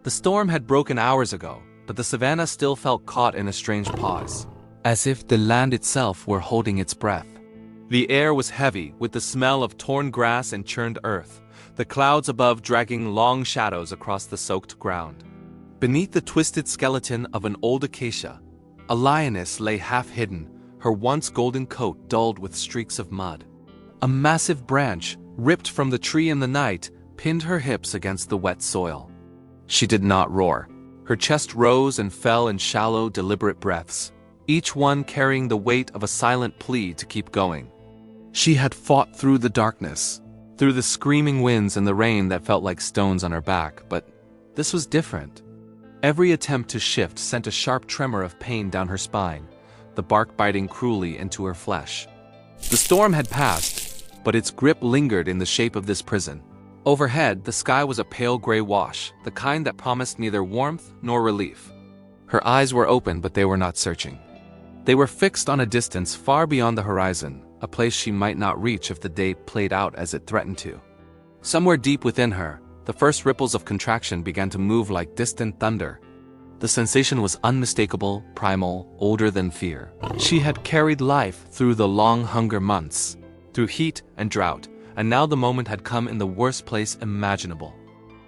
The storm had broken hours ago, but the savannah still felt caught in a strange pause, as if the land itself were holding its breath. The air was heavy with the smell of torn grass and churned earth, the clouds above dragging long shadows across the soaked ground. Beneath the twisted skeleton of an old acacia, a lioness lay half-hidden, her once golden coat dulled with streaks of mud. A massive branch, ripped from the tree in the night, pinned her hips against the wet soil. She did not roar. Her chest rose and fell in shallow, deliberate breaths, each one carrying the weight of a silent plea to keep going. She had fought through the darkness, through the screaming winds and the rain that felt like stones on her back, but this was different. Every attempt to shift sent a sharp tremor of pain down her spine, the bark biting cruelly into her flesh. The storm had passed, but its grip lingered in the shape of this prison. Overhead, the sky was a pale gray wash, the kind that promised neither warmth nor relief. Her eyes were open, but they were not searching. They were fixed on a distance far beyond the horizon, a place she might not reach if the day played out as it threatened to. Somewhere deep within her, the first ripples of contraction began to move like distant thunder. The sensation was unmistakable, primal, older than fear. She had carried life through the long hunger months, through heat and drought, and now the moment had come in the worst place imaginable.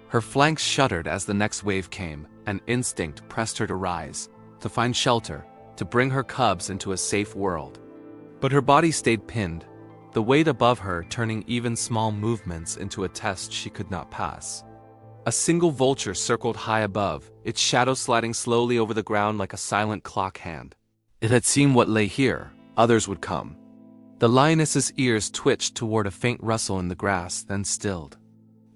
Her flanks shuddered as the next wave came, and instinct pressed her to rise, to find shelter, to bring her cubs into a safe world. But her body stayed pinned, the weight above her turning even small movements into a test she could not pass. A single vulture circled high above, its shadow sliding slowly over the ground like a silent clock hand. It had seen what lay here, others would come. The lioness's ears twitched toward a faint rustle in the grass, then stilled.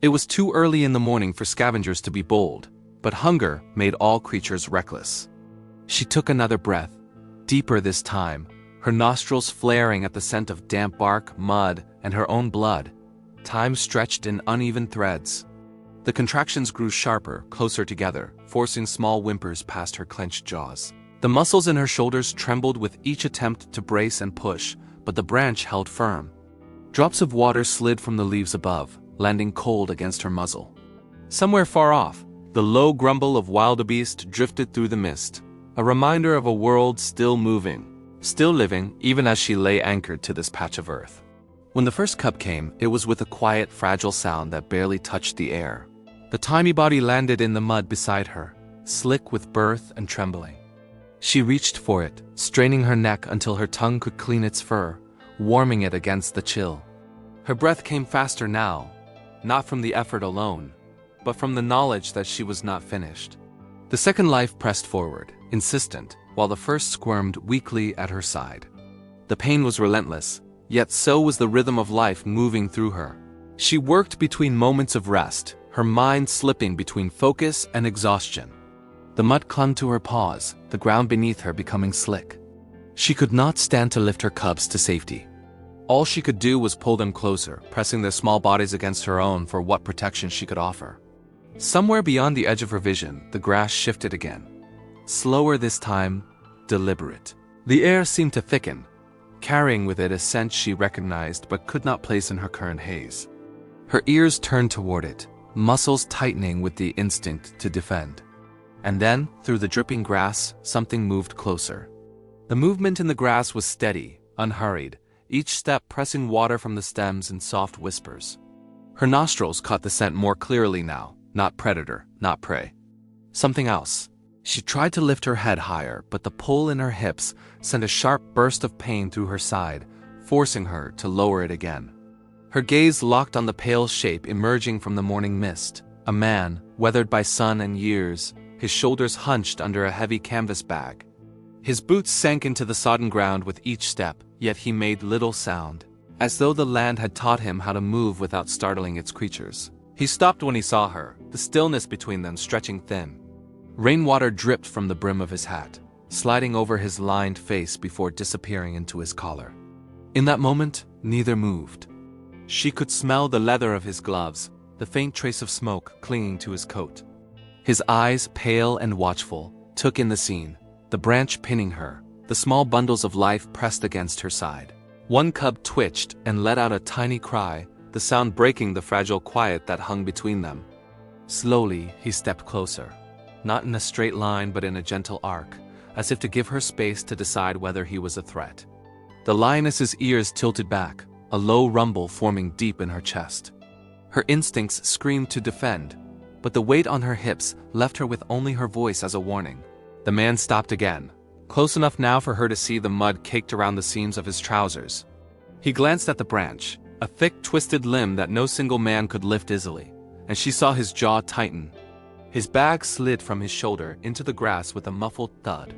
It was too early in the morning for scavengers to be bold, but hunger made all creatures reckless. She took another breath, deeper this time, her nostrils flaring at the scent of damp bark, mud, and her own blood. Time stretched in uneven threads. The contractions grew sharper, closer together, forcing small whimpers past her clenched jaws. The muscles in her shoulders trembled with each attempt to brace and push, but the branch held firm. Drops of water slid from the leaves above, landing cold against her muzzle. Somewhere far off, the low grumble of wildebeest drifted through the mist, a reminder of a world still moving, still living, even as she lay anchored to this patch of earth. When the first cub came, it was with a quiet, fragile sound that barely touched the air. The tiny body landed in the mud beside her, slick with birth and trembling. She reached for it, straining her neck until her tongue could clean its fur, warming it against the chill. Her breath came faster now, not from the effort alone, but from the knowledge that she was not finished. The second life pressed forward, insistent, while the first squirmed weakly at her side. The pain was relentless, yet so was the rhythm of life moving through her. She worked between moments of rest, her mind slipping between focus and exhaustion. The mud clung to her paws, the ground beneath her becoming slick. She could not stand to lift her cubs to safety. All she could do was pull them closer, pressing their small bodies against her own for what protection she could offer. Somewhere beyond the edge of her vision, the grass shifted again. Slower this time, deliberate. The air seemed to thicken, carrying with it a scent she recognized but could not place in her current haze. Her ears turned toward it, muscles tightening with the instinct to defend. And then, through the dripping grass, something moved closer. The movement in the grass was steady, unhurried, each step pressing water from the stems in soft whispers. Her nostrils caught the scent more clearly now, not predator, not prey. Something else. She tried to lift her head higher, but the pull in her hips sent a sharp burst of pain through her side, forcing her to lower it again. Her gaze locked on the pale shape emerging from the morning mist, a man, weathered by sun and years, his shoulders hunched under a heavy canvas bag. His boots sank into the sodden ground with each step, yet he made little sound, as though the land had taught him how to move without startling its creatures. He stopped when he saw her, the stillness between them stretching thin. Rainwater dripped from the brim of his hat, sliding over his lined face before disappearing into his collar. In that moment, neither moved. She could smell the leather of his gloves, the faint trace of smoke clinging to his coat. His eyes, pale and watchful, took in the scene, the branch pinning her, the small bundles of life pressed against her side. One cub twitched and let out a tiny cry, the sound breaking the fragile quiet that hung between them. Slowly, he stepped closer. Not in a straight line, but in a gentle arc, as if to give her space to decide whether he was a threat. The lioness's ears tilted back, a low rumble forming deep in her chest. Her instincts screamed to defend, but the weight on her hips left her with only her voice as a warning. The man stopped again, close enough now for her to see the mud caked around the seams of his trousers. He glanced at the branch, a thick, twisted limb that no single man could lift easily, and she saw his jaw tighten. His bag slid from his shoulder into the grass with a muffled thud.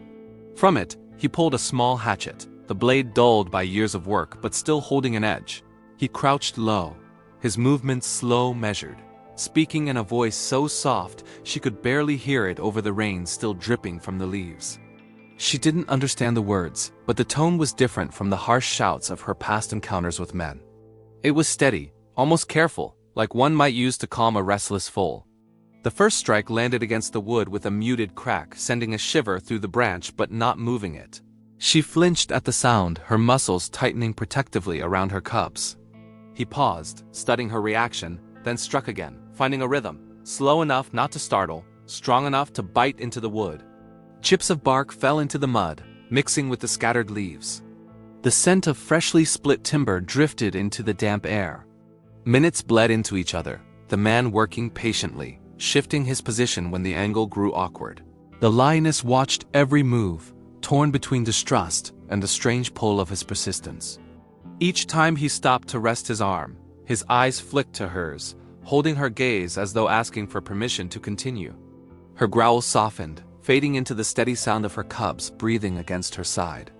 From it, he pulled a small hatchet, the blade dulled by years of work but still holding an edge. He crouched low, his movements slow, measured, speaking in a voice so soft she could barely hear it over the rain still dripping from the leaves. She didn't understand the words, but the tone was different from the harsh shouts of her past encounters with men. It was steady, almost careful, like one might use to calm a restless foal. The first strike landed against the wood with a muted crack, sending a shiver through the branch but not moving it. She flinched at the sound, her muscles tightening protectively around her cubs. He paused, studying her reaction, then struck again, finding a rhythm, slow enough not to startle, strong enough to bite into the wood. Chips of bark fell into the mud, mixing with the scattered leaves. The scent of freshly split timber drifted into the damp air. Minutes bled into each other, the man working patiently, shifting his position when the angle grew awkward. The lioness watched every move, torn between distrust and the strange pull of his persistence. Each time he stopped to rest his arm, his eyes flicked to hers, holding her gaze as though asking for permission to continue. Her growl softened, fading into the steady sound of her cubs breathing against her side.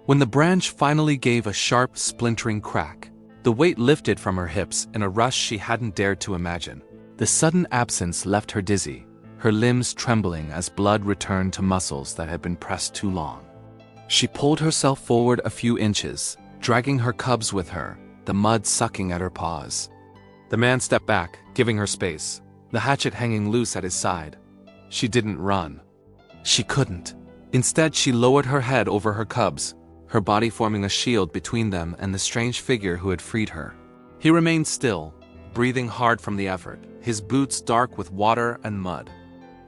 When the branch finally gave a sharp, splintering crack, the weight lifted from her hips in a rush she hadn't dared to imagine. The sudden absence left her dizzy, her limbs trembling as blood returned to muscles that had been pressed too long. She pulled herself forward a few inches, dragging her cubs with her, the mud sucking at her paws. The man stepped back, giving her space, the hatchet hanging loose at his side. She didn't run. She couldn't. Instead, she lowered her head over her cubs, her body forming a shield between them and the strange figure who had freed her. He remained still, breathing hard from the effort, his boots dark with water and mud.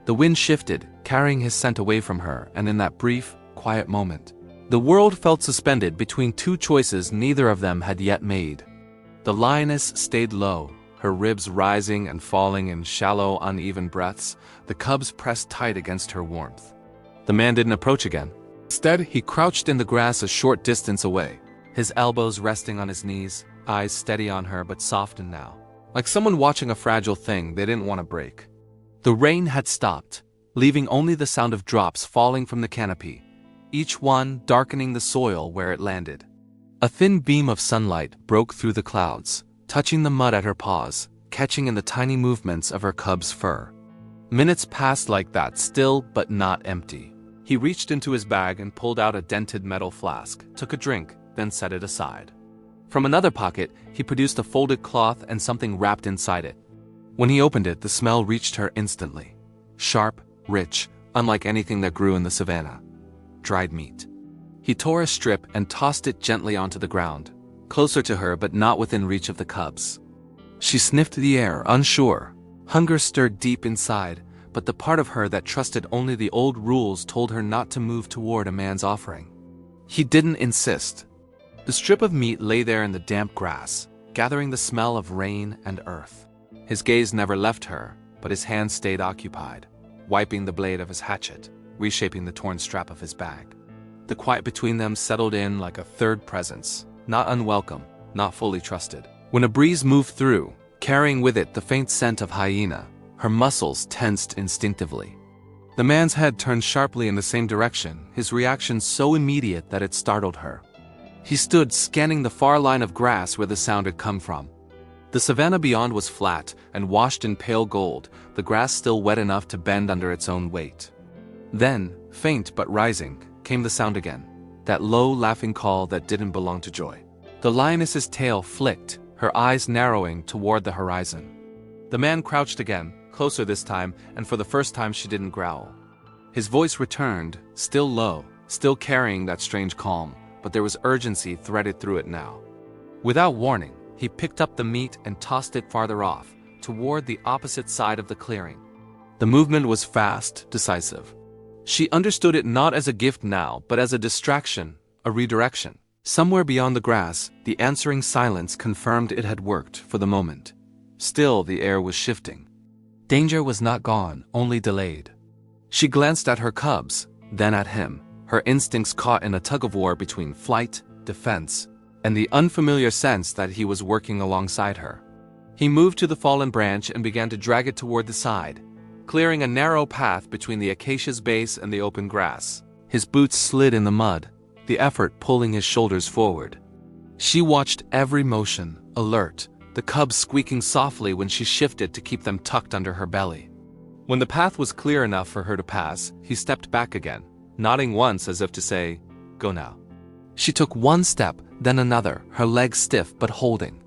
The wind shifted, carrying his scent away from her, and in that brief, quiet moment, the world felt suspended between two choices neither of them had yet made. The lioness stayed low, her ribs rising and falling in shallow, uneven breaths, the cubs pressed tight against her warmth. The man didn't approach again. Instead, he crouched in the grass a short distance away, his elbows resting on his knees, eyes steady on her but softened now, like someone watching a fragile thing they didn't want to break. The rain had stopped, leaving only the sound of drops falling from the canopy, each one darkening the soil where it landed. A thin beam of sunlight broke through the clouds, touching the mud at her paws, catching in the tiny movements of her cub's fur. Minutes passed like that, still but not empty. He reached into his bag and pulled out a dented metal flask, took a drink, then set it aside. From another pocket, he produced a folded cloth and something wrapped inside it. When he opened it, the smell reached her instantly. Sharp, rich, unlike anything that grew in the savannah. Dried meat. He tore a strip and tossed it gently onto the ground, closer to her but not within reach of the cubs. She sniffed the air, unsure. Hunger stirred deep inside, but the part of her that trusted only the old rules told her not to move toward a man's offering. He didn't insist. The strip of meat lay there in the damp grass, gathering the smell of rain and earth. His gaze never left her, but his hand stayed occupied, wiping the blade of his hatchet, reshaping the torn strap of his bag. The quiet between them settled in like a third presence, not unwelcome, not fully trusted. When a breeze moved through, carrying with it the faint scent of hyena, her muscles tensed instinctively. The man's head turned sharply in the same direction, his reaction so immediate that it startled her. He stood scanning the far line of grass where the sound had come from. The savanna beyond was flat and washed in pale gold, the grass still wet enough to bend under its own weight. Then, faint but rising, came the sound again, that low, laughing call that didn't belong to Joy. The lioness's tail flicked, her eyes narrowing toward the horizon. The man crouched again, closer this time, and for the first time she didn't growl. His voice returned, still low, still carrying that strange calm, but there was urgency threaded through it now. Without warning, he picked up the meat and tossed it farther off, toward the opposite side of the clearing. The movement was fast, decisive. She understood it not as a gift now, but as a distraction, a redirection. Somewhere beyond the grass, the answering silence confirmed it had worked for the moment. Still, the air was shifting. Danger was not gone, only delayed. She glanced at her cubs, then at him, her instincts caught in a tug-of-war between flight, defense, and the unfamiliar sense that he was working alongside her. He moved to the fallen branch and began to drag it toward the side, clearing a narrow path between the acacia's base and the open grass. His boots slid in the mud, the effort pulling his shoulders forward. She watched every motion, alert, the cubs squeaking softly when she shifted to keep them tucked under her belly. When the path was clear enough for her to pass, he stepped back again, nodding once as if to say, "Go now." She took one step, then another, her legs stiff but holding.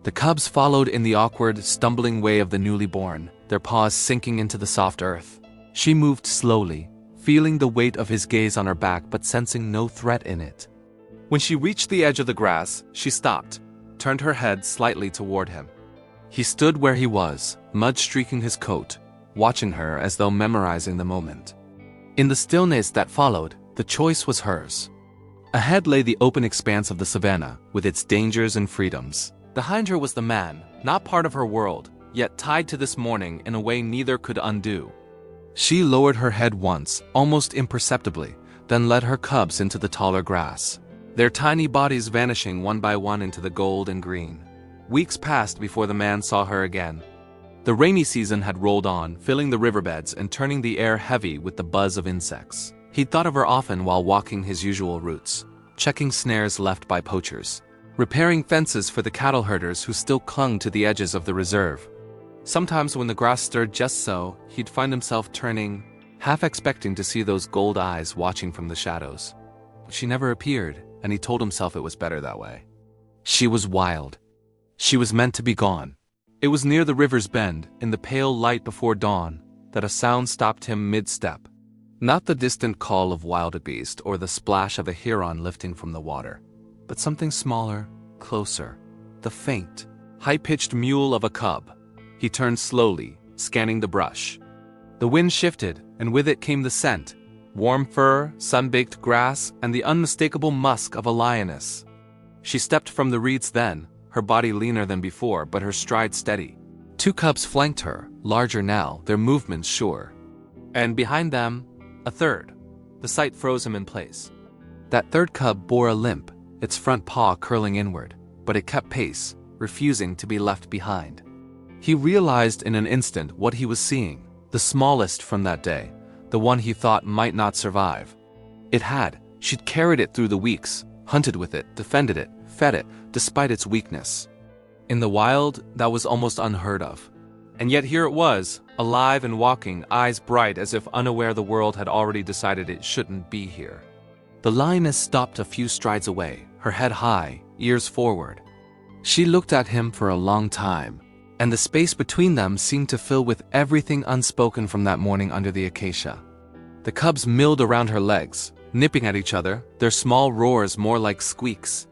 The cubs followed in the awkward, stumbling way of the newly born, their paws sinking into the soft earth. She moved slowly, feeling the weight of his gaze on her back but sensing no threat in it. When she reached the edge of the grass, she stopped, turned her head slightly toward him. He stood where he was, mud streaking his coat, watching her as though memorizing the moment. In the stillness that followed, the choice was hers. Ahead lay the open expanse of the savannah, with its dangers and freedoms. Behind her was the man, not part of her world, yet tied to this morning in a way neither could undo. She lowered her head once, almost imperceptibly, then led her cubs into the taller grass, their tiny bodies vanishing one by one into the gold and green. Weeks passed before the man saw her again. The rainy season had rolled on, filling the riverbeds and turning the air heavy with the buzz of insects. He'd thought of her often while walking his usual routes, checking snares left by poachers, repairing fences for the cattle herders who still clung to the edges of the reserve. Sometimes when the grass stirred just so, he'd find himself turning, half expecting to see those gold eyes watching from the shadows. She never appeared, and he told himself it was better that way. She was wild. She was meant to be gone. It was near the river's bend, in the pale light before dawn, that a sound stopped him mid-step. Not the distant call of wildebeest or the splash of a heron lifting from the water, but something smaller, closer, the faint, high-pitched mewl of a cub. He turned slowly, scanning the brush. The wind shifted, and with it came the scent, warm fur, sun-baked grass, and the unmistakable musk of a lioness. She stepped from the reeds then, her body leaner than before, but her stride steady. Two cubs flanked her, larger now, their movements sure. And behind them, a third. The sight froze him in place. That third cub bore a limp, its front paw curling inward, but it kept pace, refusing to be left behind. He realized in an instant what he was seeing, the smallest from that day, the one he thought might not survive. It had. She'd carried it through the weeks, hunted with it, defended it, fed it, despite its weakness. In the wild, that was almost unheard of. And yet here it was, alive and walking, eyes bright as if unaware the world had already decided it shouldn't be here. The lioness stopped a few strides away, her head high, ears forward. She looked at him for a long time, and the space between them seemed to fill with everything unspoken from that morning under the acacia. The cubs milled around her legs, nipping at each other, their small roars more like squeaks.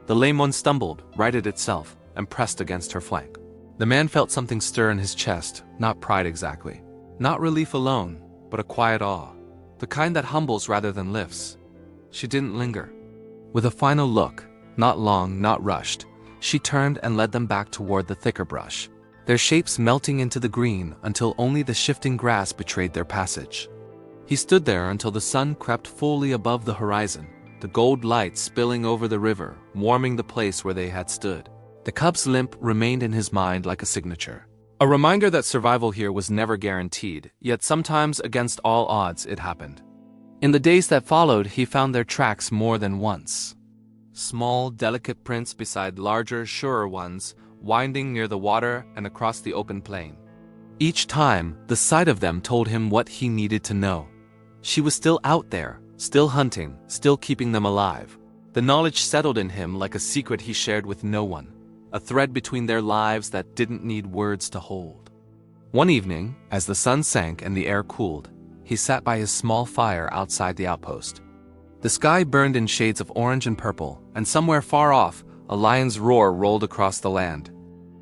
The lame one stumbled, righted itself, and pressed against her flank. The man felt something stir in his chest, not pride exactly. Not relief alone, but a quiet awe. The kind that humbles rather than lifts. She didn't linger. With a final look, not long, not rushed, she turned and led them back toward the thicker brush, their shapes melting into the green until only the shifting grass betrayed their passage. He stood there until the sun crept fully above the horizon, the gold light spilling over the river, warming the place where they had stood. The cub's limp remained in his mind like a signature. A reminder that survival here was never guaranteed, yet sometimes against all odds it happened. In the days that followed, he found their tracks more than once. Small, delicate prints beside larger, surer ones, winding near the water and across the open plain. Each time, the sight of them told him what he needed to know. She was still out there, still hunting, still keeping them alive. The knowledge settled in him like a secret he shared with no one, a thread between their lives that didn't need words to hold. One evening, as the sun sank and the air cooled, he sat by his small fire outside the outpost. The sky burned in shades of orange and purple, and somewhere far off, a lion's roar rolled across the land.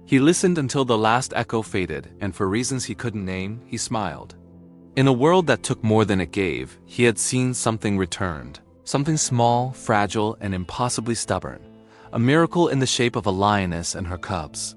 He listened until the last echo faded, and for reasons he couldn't name, he smiled. In a world that took more than it gave, he had seen something returned. Something small, fragile, and impossibly stubborn. A miracle in the shape of a lioness and her cubs.